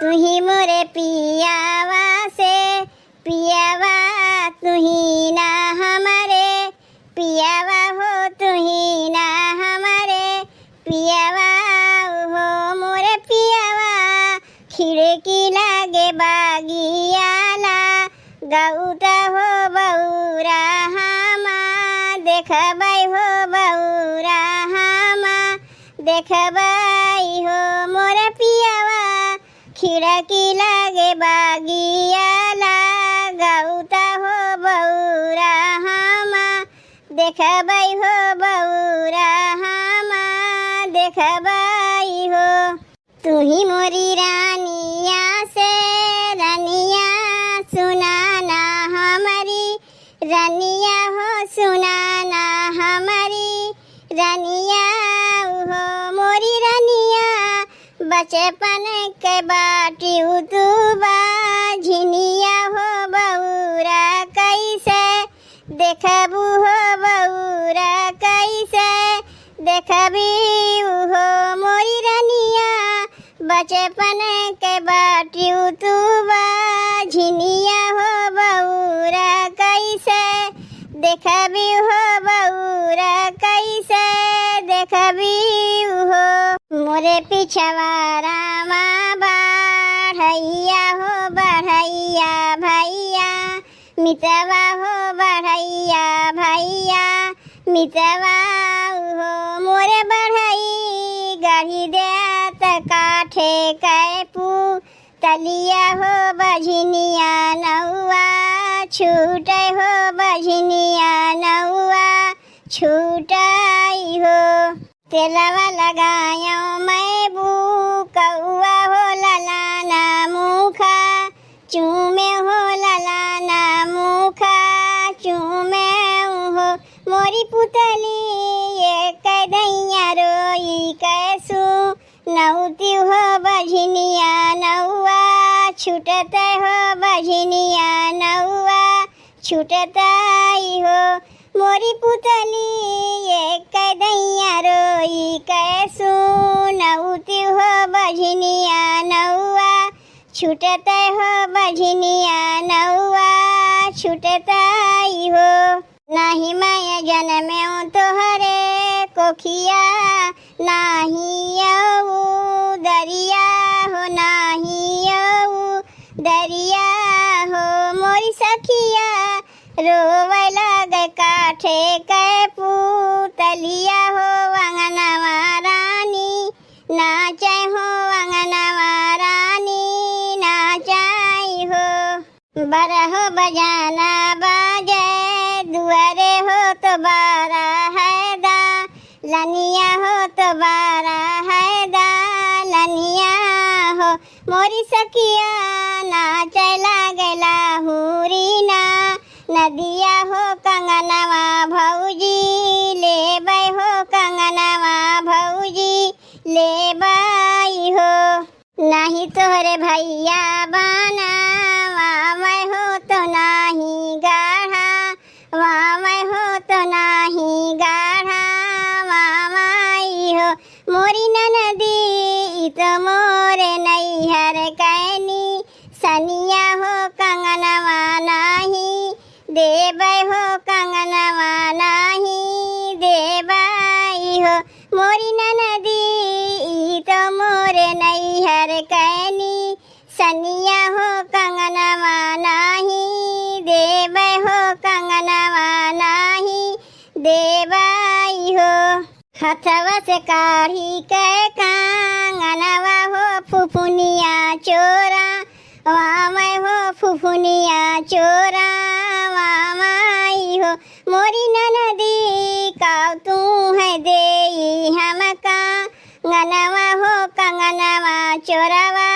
तू ही मोरे पियावा से पियावा, तू ही ना हमारे पियावा हो, तू ही ना हमारे पियावा हो मोरे पियावा। खिड़की लागे बागियाला गौता हो बौरा हामा, देखबाई हो बौरा हामा, देखबाई हो मोरे पियावा। खिड़की लागे बागियाला गौता हो बौरा हामा, देखबाई हो बौरा हामा, देखबाई हो। तू ही मोरी रानिया से रानिया, सुनाना हमारी रानिया हो, सुनाना हमारी रानिया हो मोरी रानिया। बचपन के बाटी उतुबा झिनिया हो बौरा कैसे देखबू हो बौरा कैसे देखबी हो मोरी रानिया। बचपन के बाटी उतुबा झिनिया हो बौरा कैसे देखबी हो बौरा कैसे देखबी हो। मोरे पिछवाड़ा माँ बढ़ैया हो बढ़ैया भैया, मितवा हो बढ़ैया भैया, मितवा हो मोरे बढ़ई। गढ़ी देत काठे कैपू तलिया हो बझनिया नौआ, छूटे हो बझनिया नौआ छूटाई हो। तेलवा लगायो मैं बू कौआ हो ललाना मुखा, चूमे हो ललाना मुखा चूमे हो मोरी पुतली। ये कैदैया रोई कैसू नौती हो बझनिया नौआ, छूटते हो बझनिया नौआ छूटताई हो मोरी पुतली। ये कैदैया रोई कैसू नौती हो बझनिया नौआ, छूटते हो बझनिया नौआ छूटताई हो। नाही मैं जन्म्यो तोहरे कोखिया, नाही आऊ दरिया हो, नाही आऊ दरिया हो मोरी सखिया। रोवे लगे काठे कैपू तलिया हो अंगनवा रानी, नाचे हो अंगनवा रानी नाचाई हो। बरहो बजाना बाजे दुआरे हो तो बारा है दा, लनिया हो तो बारा है दा लनिया हो मोरी सखिया। नाचे लागला हुरीना नदिया हो कंगनवा भौजी, ले बाई हो कंगनवा भौजी ले बाई हो। नहीं तोहरे भैया बाना वहाँ मैं हो तो नहीं गाढ़ा, वहाँ मैं हो तो नहीं गाढ़ा, वहाँ माई हो मोरी ननदी। तो मोरे नैहर कैनी सनिया हो कंगनवा नाही, देबाई हो कंगनवा नाही देबाई हो मोरी ननदी। तो मोरे नैहर कैनी सनिया हो कंगनवा नाही, देबाई हो कंगनवा नाही देबाई हो। हथवा से काढ़ी के कंगनवा हो फुफुनिया चोरा, वहाँ मैं हो फुफुनिया चोरा, वहाँ माई हो मोरी ननदी। काऊ तू है देई हमका गनवा हो कंगनवा चोरावा,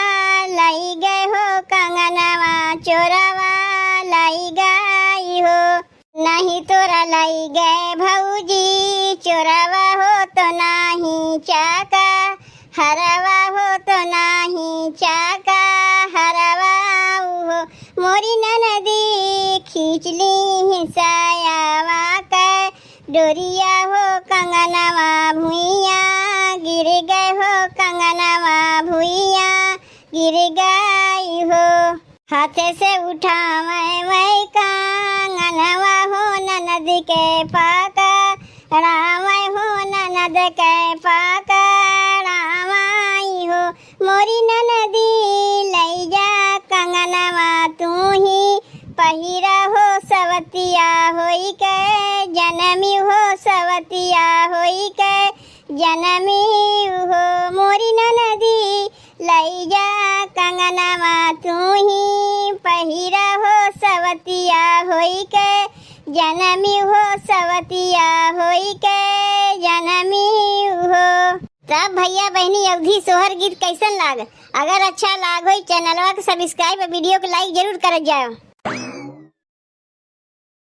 लाई गए हो कंगनवा चोरावा लाई गई हो। नहीं तोरा लाई गए भौजी चोरावा हो तो नहीं चाका, हरवा हो तो नहीं चाका हरवा हो मोरी ननदी। खींच ली हिसायावा का डोरिया हो कंगनवा भुइया, गिर गए हो कंगनवा भुइया गिर गाई हो। हाथ से उठावे मैं कंगनवा हो ननद के पकड़ावे हो ननद के पकड़ावाई हो। मोरी ननदी लैया कंगनवा तू ही पहिरा हो सवतिया होई के जनमी हो सवतिया होई के जनमी हो। मोरी ननदी लैया कंगनवा तू ही पहिरा हो सवतिया होई के जनमी हो सवतिया होई के जनमी हो। तब भैया बहनी अवधि सोहर गीत कैसन लाग? अगर अच्छा लाग हो चैनलवा के सब्सक्राइब और वीडियो के लाइक जरूर कर जाओ।